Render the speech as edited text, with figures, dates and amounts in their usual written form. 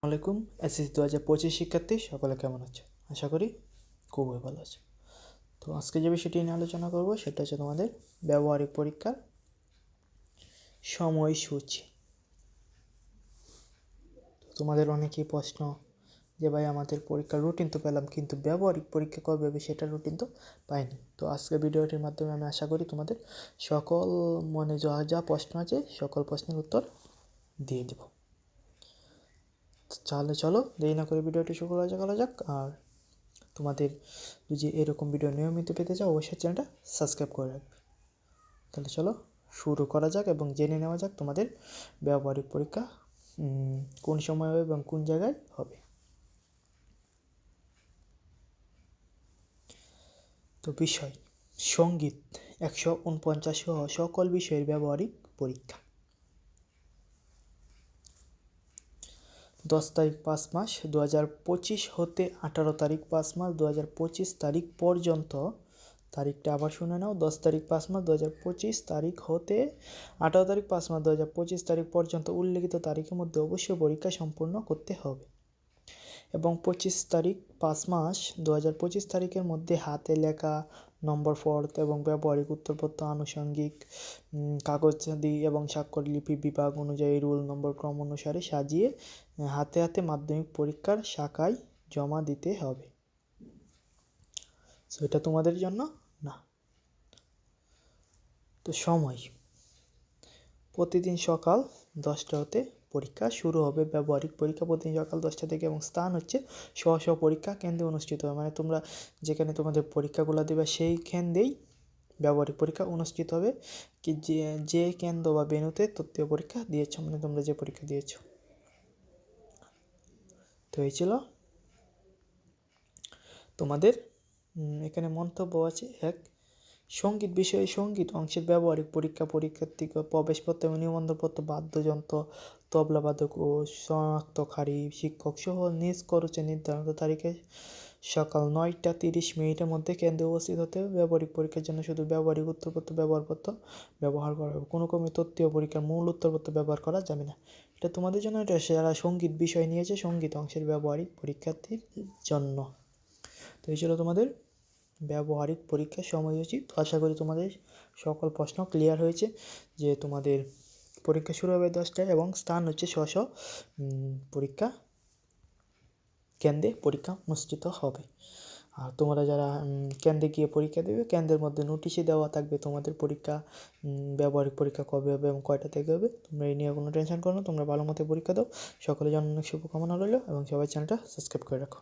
আসসালামাইকুম। এসএসসি 2025 শিক্ষার্থী সকলে কেমন আছে? আশা করি খুবই ভালো আছে। তো আজকে যে বিষয়টি নিয়ে আলোচনা করব সেটা হচ্ছে তোমাদের ব্যবহারিক পরীক্ষার সময়সূচি। তোমাদের অনেকেই প্রশ্ন যে ভাই আমাদের পরীক্ষার রুটিন তো পেলাম, কিন্তু ব্যবহারিক পরীক্ষা কবে হবে সেটার রুটিন তো পাইনি। তো আজকে ভিডিওটির মাধ্যমে আমি আশা করি তোমাদের সকল মনে যা যা প্রশ্ন আছে সকল প্রশ্নের উত্তর দিয়ে দেব। তাহলে চলো দেরি না করে ভিডিওটি শুরু করা যাক। আর তোমাদের যদি এরকম ভিডিও নিয়মিত পেতে চাও অবশ্যই চ্যানেলটা সাবস্ক্রাইব করে রাখবে। তাহলে চলো শুরু করা যাক এবং জেনে নেওয়া যাক তোমাদের ব্যবহারিক পরীক্ষা কোন সময় হবে এবং কোন জায়গায় হবে। তো বিষয় সঙ্গীত 149 সহ সকল বিষয়ের ব্যবহারিক পরীক্ষা। 10 তারিখ 5 মাস 2025 হতে 18 তারিখ 5 মাস 2025 তারিখ পর্যন্ত। তারিখটা আবার শুনে নাও, 10 তারিখ 5 মাস 2025 তারিখ হতে 18 তারিখ 5 মাস 2025 তারিখ পর্যন্ত উল্লিখিত তারিখের মধ্যে অবশ্যই পরীক্ষা সম্পূর্ণ করতে হবে এবং 25 তারিখ 5 মাস 2025 তারিখের মধ্যে হাতে লেখা নম্বর ফর্দ এবং ব্যবহারিক উত্তরপত্র আনুষঙ্গিক কাগজাদি এবং স্বাক্ষরলিপি বিভাগ অনুযায়ী রোল নম্বর ক্রম অনুসারে সাজিয়ে হাতে হাতে মাধ্যমিক পরীক্ষার শাখায় জমা দিতে হবে। সো এটা তোমাদের জন্য না। তো সময় প্রতিদিন সকাল 10টা হতে পরীক্ষা শুরু হবে। ব্যবহারিক পরীক্ষা প্রতিদিন সকাল 10টা থেকে এবং স্থান হচ্ছে স্ব পরীক্ষা কেন্দ্রে অনুষ্ঠিত হবে। মানে তোমরা যেখানে তোমাদের পরীক্ষাগুলো দেবে সেই কেন্দ্রেই ব্যবহারিক পরীক্ষা অনুষ্ঠিত হবে। কি যে কেন্দ্র বা বেনুতে তৃতীয় পরীক্ষা দিয়েছো, মানে তোমরা যে পরীক্ষা দিয়েছো। তো এই ছিল তোমাদের এখানে মন্তব্য আছে। এক, সঙ্গীত বিষয়ে সঙ্গীত অংশের ব্যবহারিক পরীক্ষা পরীক্ষার্থী প্রবেশপত্র এবং নিবন্ধনপত্র বাদ্যযন্ত্র তবলাবাদক ও শনাক্তকারী শিক্ষক সহ নিজ খরচে নির্ধারিত তারিখে সকাল 9টা 30 মিনিটের মধ্যে কেন্দ্রে উপস্থিত হতে হবে। ব্যবহারিক পরীক্ষার জন্য শুধু ব্যবহারিক উত্তরপত্র ব্যবহারপত্র ব্যবহার করা হবে। কোনো তৃতীয় পরীক্ষার মূল উত্তরপত্র ব্যবহার করা যাবে না। এটা তোমাদের জন্য, এটা যারা সঙ্গীত বিষয় নিয়েছে সঙ্গীত অংশের ব্যবহারিক পরীক্ষার্থীর জন্য। তো এই ছিল তোমাদের ব্যবহারিক পরীক্ষার সময়সূচি। তো আশা করি তোমাদের সকল প্রশ্ন ক্লিয়ার হয়েছে যে তোমাদের পরীক্ষা শুরু হবে 10টায় এবং স্থান হচ্ছে স্ব পরীক্ষা কেন্দ্রে পরীক্ষা অনুষ্ঠিত হবে। আর তোমরা যারা কেন্দ্রে গিয়ে পরীক্ষা দেবে কেন্দ্রের মধ্যে নোটিশে দেওয়া থাকবে তোমাদের পরীক্ষা ব্যবহারিক পরীক্ষা কবে হবে এবং কয়টা থেকে হবে। তোমরা এই নিয়ে কোনো টেনশন করো না, তোমরা ভালো মতো পরীক্ষা দাও। সকলের জন্য অনেক শুভকামনা রইল এবং সবাই চ্যানেলটা সাবস্ক্রাইব করে রাখো।